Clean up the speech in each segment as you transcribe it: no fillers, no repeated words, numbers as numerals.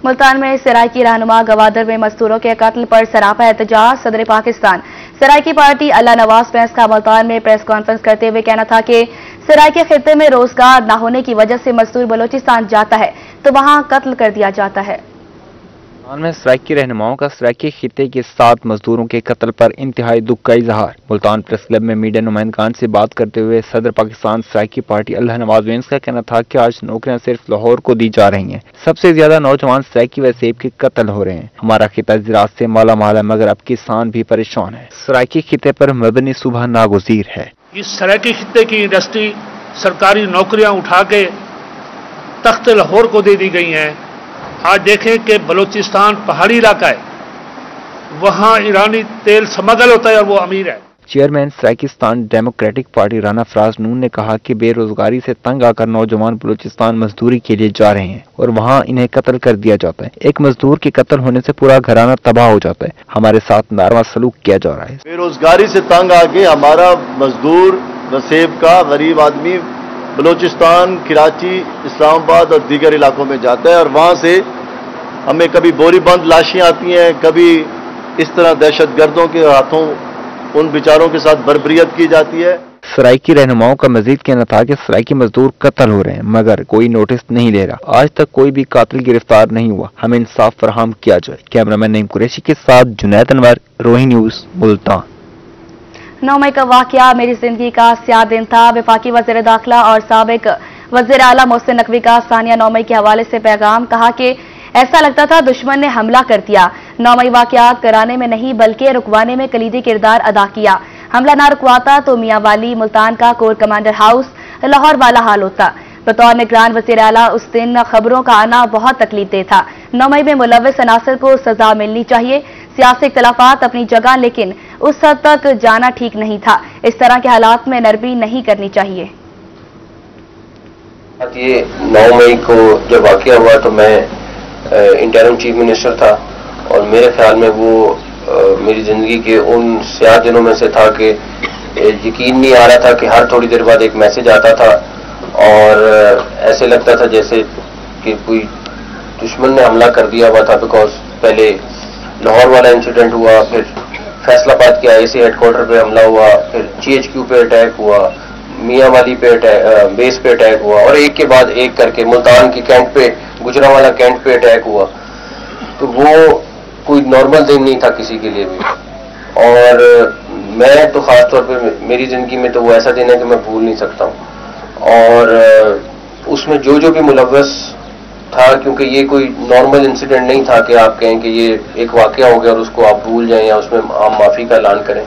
ملتان میں سرائکی رہنما گوادر میں مزدوروں کے قتل پر سراپا احتجاج۔ صدر پاکستان سرائکی پارٹی اللہ نواز پینس کا ملتان میں پریس کانفرنس کرتے ہوئے کہنا تھا کہ سرائکی خطے میں روزگار نہ ہونے کی وجہ سے مزدور بلوچستان جاتا ہے تو وہاں قتل کر دیا جاتا ہے۔ ملتان میں سرائکی رہنماؤں کا سرائکی خطے کے 7 مزدوروں کے قتل پر انتہائی دکھ کا اظہار۔ ملتان پریس کلب میں میڈیا نمائندگان سے بات کرتے ہوئے صدر پاکستان سرائکی پارٹی اللہ نواز وینس کا کہنا تھا کہ آج نوکریاں صرف لاہور کو دی جا رہی ہیں۔ سب سے زیادہ نوجوان سرائکی و سیب کے قتل ہو رہے ہیں۔ ہمارا خطہ زراعت سے مالا مال ہے مگر اب کسان بھی پریشان ہیں۔ سرائکی خطے پر مبنی صوبہ ناگزیر ہے۔ اس سرائکی خطے کی انڈسٹری سرکاری نوکریاں اٹھا کے تخت لاہور کو دے دی گئی ہیں۔ آج دیکھیں کہ بلوچستان پہاڑی علاقہ ہے، وہاں ایرانی تیل سمگل ہوتا ہے اور وہ امیر ہے۔ چیئرمین سرائکستان ڈیموکریٹک پارٹی رانا فراز نون نے کہا کہ بے روزگاری سے تنگ آ کر نوجوان بلوچستان مزدوری کے لیے جا رہے ہیں اور وہاں انہیں قتل کر دیا جاتا ہے۔ ایک مزدور کے قتل ہونے سے پورا گھرانہ تباہ ہو جاتا ہے۔ ہمارے ساتھ ناروا سلوک کیا جا رہا ہے۔ بے روزگاری سے تنگ آ کے ہمارا مزدور نصیب کا غریب آدمی بلوچستان، کراچی، اسلام آباد اور دیگر علاقوں میں جاتا ہے اور وہاں سے ہمیں کبھی بوری بند لاشیں آتی ہیں، کبھی اس طرح دہشت گردوں کے ہاتھوں ان بیچاروں کے ساتھ بربریت کی جاتی ہے۔ سرائکی رہنماؤں کا مزید کہنا تھا کہ سرائکی مزدور قتل ہو رہے ہیں مگر کوئی نوٹس نہیں لے رہا۔ آج تک کوئی بھی قاتل گرفتار نہیں ہوا، ہمیں انصاف فراہم کیا جائے۔ کیمرامین نعیم قریشی کے ساتھ جنید انور، روہی نیوز، ملتان۔ 9 مئی کا واقعہ میری زندگی کا سیاہ دن تھا۔ وفاقی وزیر داخلہ اور سابق وزیر اعلیٰ محسن نقوی کا ثانیہ 9 مئی کے حوالے سے پیغام، کہا کہ ایسا لگتا تھا دشمن نے حملہ کر دیا۔ 9 مئی واقعات کرانے میں نہیں بلکہ رکوانے میں کلیدی کردار ادا کیا۔ حملہ نہ رکواتا تو میاں والی ملتان کا کور کمانڈر ہاؤس لاہور والا حال ہوتا۔ بطور نگران وزیر اعلیٰ اس دن خبروں کا آنا بہت تکلیف دہ تھا۔ 9 مئی میں ملوث عناصر کو سزا ملنی چاہیے۔ سیاسی اختلافات اپنی جگہ لیکن اس حد تک جانا ٹھیک نہیں تھا۔ اس طرح کے حالات میں نرمی نہیں کرنی چاہیے۔ یہ 9 مئی کو جب واقعہ ہوا تو میں انٹرم چیف منسٹر تھا اور میرے خیال میں وہ میری زندگی کے ان سیاہ دنوں میں سے تھا کہ یقین نہیں آ رہا تھا کہ ہر تھوڑی دیر بعد ایک میسج آتا تھا اور ایسے لگتا تھا جیسے کہ کوئی دشمن نے حملہ کر دیا ہوا تھا۔ بیکاز پہلے لاہور والا انسیڈنٹ ہوا، پھر فیصل آباد کے IAC ہیڈ کوارٹر پہ حملہ ہوا، پھر GHQ پہ اٹیک ہوا، میاں والی پہ بیس پہ اٹیک ہوا اور ایک کے بعد ایک کر کے ملتان کی کینٹ پہ، گجرانوالہ کینٹ پہ اٹیک ہوا۔ تو وہ کوئی نارمل دن نہیں تھا کسی کے لیے بھی، اور میں تو خاص طور پہ میری زندگی میں تو وہ ایسا دن ہے کہ میں بھول نہیں سکتا ہوں۔ اور اس میں جو بھی ملوث تھا، کیونکہ یہ کوئی نارمل انسیڈنٹ نہیں تھا کہ آپ کہیں کہ یہ ایک واقعہ ہو گیا اور اس کو آپ بھول جائیں یا اس میں آپ معافی کا اعلان کریں۔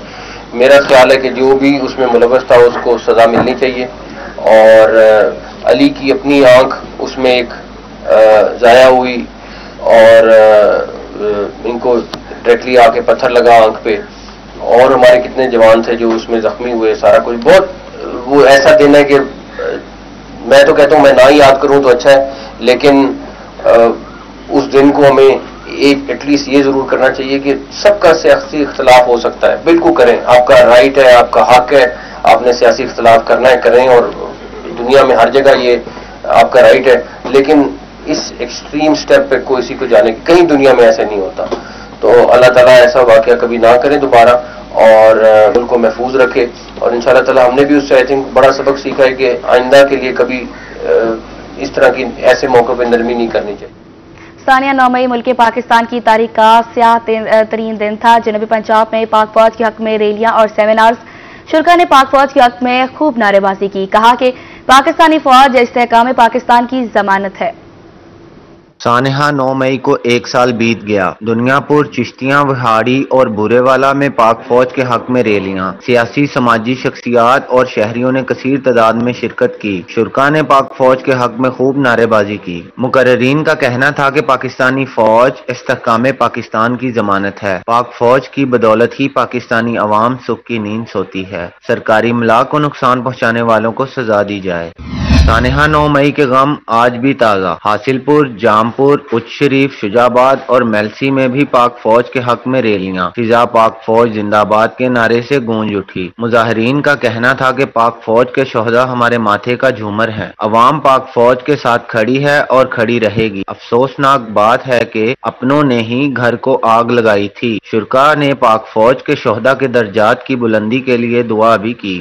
میرا خیال ہے کہ جو بھی اس میں ملوث تھا اس کو سزا ملنی چاہیے، اور علی کی اپنی آنکھ اس میں ایک ضائع ہوئی اور ان کو ڈائریکٹلی آ کے پتھر لگا آنکھ پہ، اور ہمارے کتنے جوان تھے جو اس میں زخمی ہوئے، سارا کچھ بہت وہ ایسا دن ہے کہ میں تو کہتا ہوں میں نہ ہی یاد کروں تو اچھا ہے، لیکن اس دن کو ہمیں ایٹ لیسٹ یہ ضرور کرنا چاہیے کہ سب کا سیاسی اختلاف ہو سکتا ہے، بالکل کریں، آپ کا رائٹ ہے، آپ کا حق ہے، آپ نے سیاسی اختلاف کرنا ہے کریں، اور دنیا میں ہر جگہ یہ آپ کا رائٹ ہے، لیکن اس ایکسٹریم سٹیپ پہ کسی کو جانے کی کہیں دنیا میں ایسے نہیں ہوتا۔ تو اللہ تعالیٰ ایسا واقعہ کبھی نہ کرے دوبارہ اور ملک کو محفوظ رکھے، اور انشاءاللہ تعالیٰ ہم نے بھی اس سے آئی تھنک بڑا سبق سیکھا ہے کہ آئندہ کے لیے کبھی اس طرح کی ایسے موقع پہ نرمی نہیں کرنی چاہیے۔ ثانیہ 9 مئی ملک پاکستان کی تاریخ کا سیاہ ترین دن تھا۔ جنوبی پنجاب میں پاک فوج کے حق میں ریلیاں اور سیمینارز۔ شرکا نے پاک فوج کے حق میں خوب نعرے بازی کی، کہا کہ پاکستانی فوج استحکام پاکستان کی ضمانت ہے۔ سانحہ 9 مئی کو 1 سال بیت گیا۔ دنیا پور، چشتیاں، وہاڑی اور بورے والا میں پاک فوج کے حق میں ریلیاں، سیاسی سماجی شخصیات اور شہریوں نے کثیر تعداد میں شرکت کی۔ شرکا نے پاک فوج کے حق میں خوب نعرے بازی کی۔ مقررین کا کہنا تھا کہ پاکستانی فوج استحکام پاکستان کی ضمانت ہے۔ پاک فوج کی بدولت ہی پاکستانی عوام سکھ کی نیند سوتی ہے۔ سرکاری املاک کو نقصان پہنچانے والوں کو سزا دی جائے۔ सानेहा 9 मई के गम आज भी ताज़ा। हासिलपुर, जामपुर, उच्च शरीफ, शुजाबाद और मेलसी में भी पाक फौज के हक में रैलियां फिजा पाक फौज जिंदाबाद के नारे से गूंज उठी। मुजाहिरीन का कहना था कि पाक फौज के शोहदा हमारे माथे का झूमर हैं। अवाम पाक फौज के साथ खड़ी है और खड़ी रहेगी। अफसोसनाक बात है कि अपनों ने ही घर को आग लगाई थी। शुरका ने पाक फौज के शोहदा के दर्जात की बुलंदी के लिए दुआ भी की।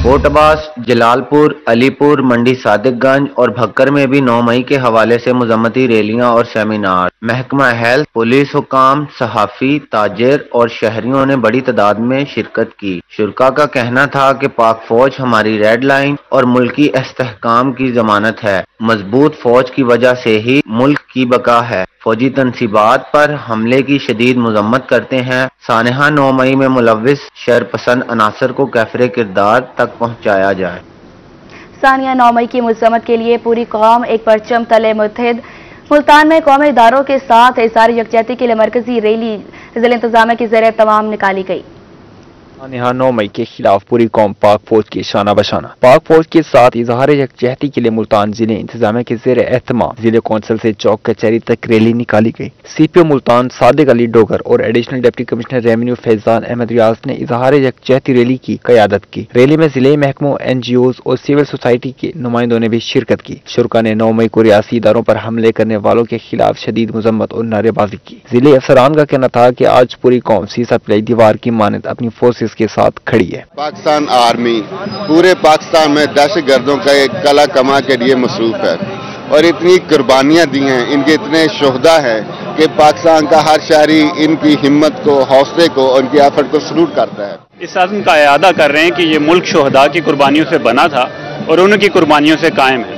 कोट अब्बास, जलालपुर, अलीपुर, मंडी सादिकगंज और भक्कर में भी 9 मई के हवाले से मजम्मती रैलियां और सेमिनार। महकमा हेल्थ, पुलिस हुकाम, सहाफ़ी, ताजिर और शहरियों ने बड़ी तादाद में शिरकत की। शुरका का कहना था कि पाक फौज हमारी रेड लाइन और मुल्की इस्तेहकाम की जमानत है। मजबूत फौज की वजह से ही मुल्क की बका है। फौजी तनसीबात पर हमले की शदीद मजम्मत करते हैं। सानेहा 9 मई में मुलव्विस शरपसंद अनासर को कैफरे किरदार तक पहुँचाया जाए। सानिया 9 मई की मजम्मत के लिए पूरी कौम एक परचम तले मुत्तहिद। मुल्तान में कौमी इदारों के साथ इज़हार यकजहती के लिए मरकजी रैली ज़िला इंतजामिया के ज़रिए तमाम निकाली गई। सानिहा 9 मई के खिलाफ पूरी कौम पाक फौज की शाना बशाना। पाक फौज के साथ इजहार यकजहती के लिए मुल्तान जिले इंतजामिया के ज़ेर एहतमाम जिले कौंसिल से चौक कचहरी तक रैली निकाली गई। CPO मुल्तान सादिक अली डोगर और additional deputy commissioner revenue Faizan Ahmad Riaz ने इजहार यकजहती रैली की क़यादत की। रैली में जिले महकमों, NGOs और सिविल सोसाइटी के नुमाइंदों ने भी शिरकत की। शुरका ने 9 मई को रियासी इदारों पर हमले करने वालों के खिलाफ शदीद मजम्मत और नारेबाजी की। जिले अफसरान का कहना था कि आज पूरी कौम सीसा पिलाई दीवार की मानद अपनी फोर्सेस के साथ खड़ी है। पाकिस्तान आर्मी पूरे पाकिस्तान में दहशतगर्दों का एक कला कमा के लिए मसरूफ है और इतनी कुर्बानियां दी हैं, इनके इतने शोहदा है कि पाकिस्तान का हर शहरी इनकी हिम्मत को, हौसले को, उनकी एफर्ट को सलूट करता है। इस आज़म का इयादा कर रहे हैं कि ये मुल्क शोहदा की कुर्बानियों से बना था और उनकी कुर्बानियों से कायम है।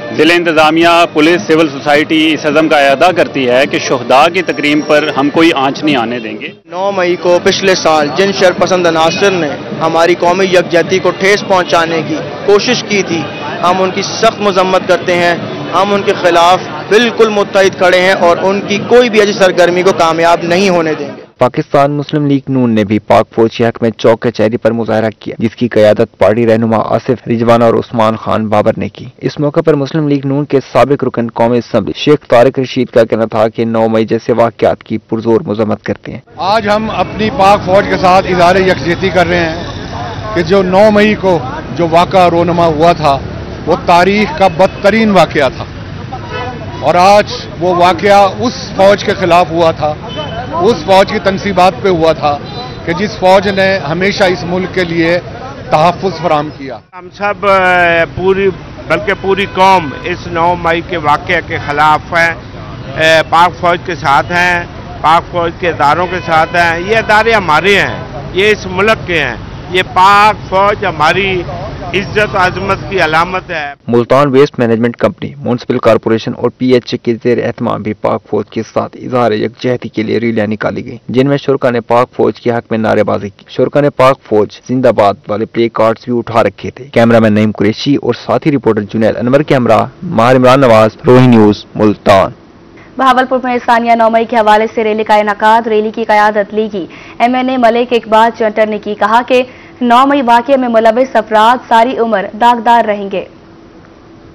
ज़िला इंतजामिया, पुलिस, सिविल सोसाइटी इस अज़म का इयादा करती है कि शोहदा की तकरीम पर हम कोई आंच नहीं आने देंगे। 9 मई को पिछले साल जिन शरपसंद अनासर ने हमारी कौमी यकजहती को ठेस पहुंचाने की कोशिश की थी, हम उनकी सख्त मजम्मत करते हैं। हम उनके खिलाफ बिल्कुल मुत्तहिद खड़े हैं और उनकी कोई भी ऐसी सरगर्मी को कामयाब नहीं होने देंगे। पाकिस्तान मुस्लिम लीग नून ने भी पाक फौज के हक में चौक कचहरी पर मुजाहरा किया, जिसकी क़यादत पार्टी रहनुमा आसिफ, रिजवाना और उस्मान खान बाबर ने की। इस मौके पर मुस्लिम लीग नून के साबिक रुकन कौमी असम्बली शेख तारिक रशीद का कहना था कि 9 मई जैसे वाक़यात की पुरजोर मजम्मत करते हैं। आज हम अपनी पाक फौज के साथ इज़हार यकजहती कर रहे हैं कि जो 9 मई को जो वाक़ा रोनमा हुआ था वो तारीख का बदतरीन वाक़या था और आज वो वाक़या उस फौज के खिलाफ हुआ था, उस फौज की तनसीबात पे हुआ था कि जिस फौज ने हमेशा इस मुल्क के लिए तहफ़्फ़ुज़ फराहम किया। हम सब बल्कि पूरी कौम इस 9 मई के वाक़े के खिलाफ है, पाक फौज के साथ हैं, पाक फौज के इदारों के साथ हैं। ये इदारे हमारे हैं, ये इस मुल्क के हैं। ये पाक फौज हमारी इज्जत अजमत की अलामत है। Multan waste management company, municipal corporation और PHA के ज़ेर एहतमाम भी पाक फौज के साथ इजहार यकजहती के लिए रैलियां निकाली गई, जिनमें शुरका ने पाक फौज के हक में नारेबाजी की। शुरका ने पाक फौज जिंदाबाद वाले प्ले कार्ड्स भी उठा रखे थे। कैमरामैन नईम कुरैशी और साथी रिपोर्टर जुनैद अनवर के हमरा माहिर इमरान नवाज, रोही न्यूज, मुल्तान। बहावलपुर में सानिया 9 मई के हवाले से रैली का इनेकाद। रैली की क़यादत लीगी MNA मलिक इकबाल चंटर ने की। कहा कि 9 मई वाक़ये में मुलव्विस अफराद सारी उम्र दागदार रहेंगे।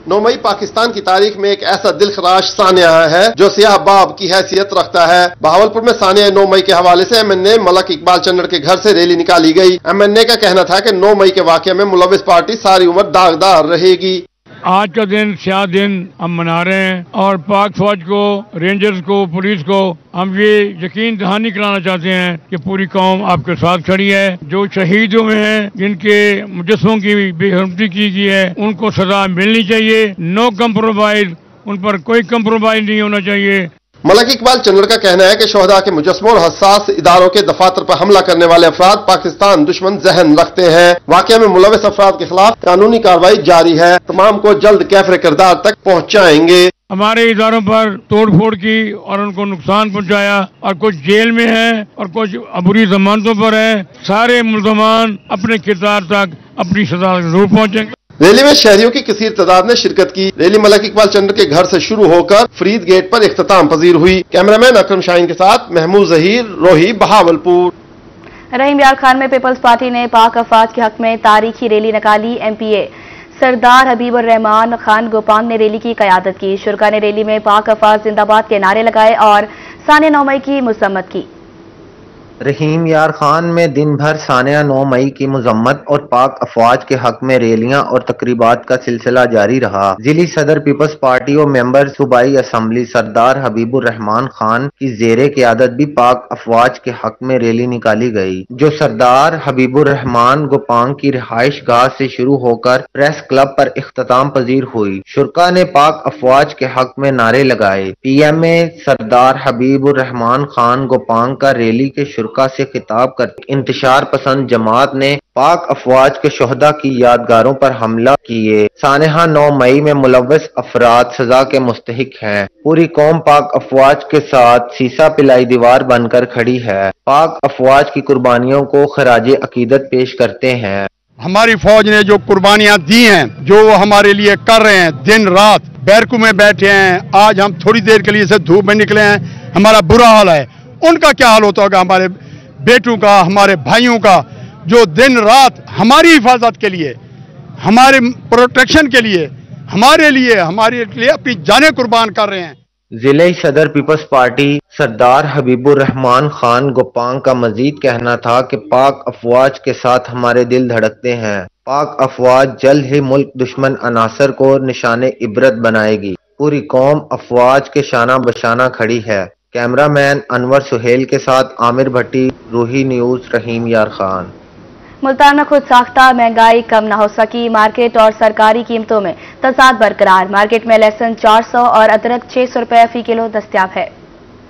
9 मई पाकिस्तान की तारीख में एक ऐसा दिलखराश सानिया है जो सियाह बाब की हैसियत रखता है। बहावलपुर में सानिया 9 मई के हवाले से MNA मलिक इकबाल चंटर के घर से रैली निकाली गई। MNA का कहना था कि 9 मई के वाक़ये में मुलव्विस पार्टी सारी उम्र दागदार रहेगी। आज का दिन स्याह दिन हम मना रहे हैं और पाक फौज को, रेंजर्स को, पुलिस को हम ये यकीन दहानी कराना चाहते हैं कि पूरी कौम आपके साथ खड़ी है। जो शहीद हुए हैं, जिनके मुजस्समों की बेहरमती की गई है, उनको सजा मिलनी चाहिए। नो कम्प्रोमाइज, उन पर कोई कम्प्रोमाइज नहीं होना चाहिए। मलिक इकबाल चंद्र का कहना है कि शोहदा के मुजस्समों और हसास इदारों के दफातर पर हमला करने वाले अफराद पाकिस्तान दुश्मन जहन रखते हैं। वाक़या में मुलव्विस अफराद के खिलाफ कानूनी कार्रवाई जारी है। तमाम को जल्द कैफरे किरदार तक पहुँचाएंगे। हमारे इदारों पर तोड़फोड़ की और उनको नुकसान पहुंचाया और कुछ जेल में है और कुछ अबूरी जमानतों पर है। सारे मुल्ज़मान अपने किरदार तक अपनी सजा जरूर पहुंचेंगे। रैली में शहरियों की कसीर तादाद ने शिरकत की। रैली मलिक इकबाल चंद्र के घर से शुरू होकर फरीद गेट पर इख्तिताम पजीर हुई। कैमरामैन अकरम शाहीन के साथ महमूद जहीर, रोही, बहावलपुर। रहीम यार खान में पीपल्स पार्टी ने पाक अफवाज के हक में तारीखी रैली निकाली। MPA सरदार हबीबुर रहमान खान गोपांग ने रैली की क़यादत की। शुरा ने रैली में पाक अफवाज जिंदाबाद के नारे लगाए और सानिया 9 मई की मजम्मत की। रहीम यार खान में दिन भर सानिया 9 मई की मजम्मत और पाक अफवाज के हक में रैलियां और तकरीबात का सिलसिला जारी रहा। जिली सदर पीपल्स पार्टी और मेंबर सूबाई असम्बली सरदार हबीबुर रहमान खान की जेरे क़यादत भी पाक अफवाज के हक में रैली निकाली गई, जो सरदार हबीबुर रहमान गोपांग की रिहाइश गाह से शुरू होकर प्रेस क्लब पर इख्तिताम पजीर हुई। शुरा ने पाक अफवाज के हक में नारे लगाए। PMA सरदार हबीबुर रहमान खान गोपांग का रैली के शुरा से खिताब कर इंतशार पसंद जमात ने पाक अफवाज के शोहदा की यादगारों पर हमला किए। सानिया 9 मई में मुलव्वस अफराद सजा के मुस्तहिक हैं। पूरी कौम पाक अफवाज के साथ सीसा पिलाई दीवार बनकर खड़ी है। पाक अफवाज की कुर्बानियों को खराजे अकीदत पेश करते हैं। हमारी फौज ने जो कुर्बानियां दी हैं, जो वो हमारे लिए कर रहे हैं, दिन रात बैरकू में बैठे हैं, आज हम थोड़ी देर के लिए से धूप में निकले हैं, हमारा बुरा हाल है। उनका क्या हाल होता होगा, हमारे बेटों का, हमारे भाइयों का, जो दिन रात हमारी हिफाजत के लिए, हमारे प्रोटेक्शन के लिए, हमारे लिए अपनी जानें कुर्बान कर रहे हैं। जिले सदर पीपल्स पार्टी सरदार हबीबुर रहमान खान गोपांग का मजीद कहना था कि पाक अफवाज के साथ हमारे दिल धड़कते हैं। पाक अफवाज जल्द ही मुल्क दुश्मन अनासर को निशाने इबरत बनाएगी। पूरी कौम अफवाज के शाना बशाना खड़ी है। कैमरामैन अनवर सुहेल के साथ आमिर भट्टी, रूही न्यूज, रहीम यार खान। मुल्तान में खुद साख्ता महंगाई कम न हो सकी। मार्केट और सरकारी कीमतों में तजाद बरकरार। मार्केट में लहसुन 400 और अदरक 600 रुपए फी किलो दस्तयाब है।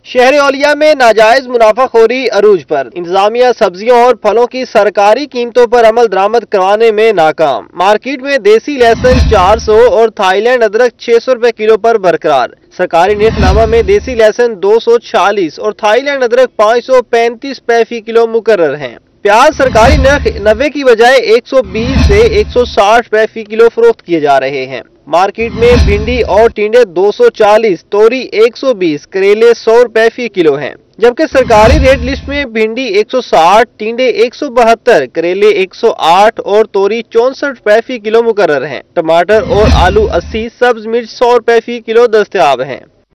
शहर औलिया में नाजायज मुनाफाखोरी अरूज पर। इंतजामिया सब्जियों और फलों की सरकारी कीमतों पर अमल दरामद करवाने में नाकाम। मार्केट में देसी लहसुन 400 और थाईलैंड अदरक 600 रुपए किलो पर बरकरार। सरकारी नेफनामा में देसी लहसुन 240 और थाईलैंड अदरक 535 रुपए फी किलो मुकर्रर हैं। प्याज सरकारी नर्ख 90 की बजाय 120 से 160 रुपए फी किलो फरोख्त किए जा रहे हैं। मार्केट में भिंडी और टिंडे 240, तोरी 120, करेले 100 रुपए फी किलो हैं, जबकि सरकारी रेट लिस्ट में भिंडी 160, टिंडे 172, करेले 108 और तोरी 64 रुपए फी किलो मुकर्रर हैं। टमाटर और आलू 80, सब्ज मिर्च 100 रुपए फी किलो दस्तयाब हैं।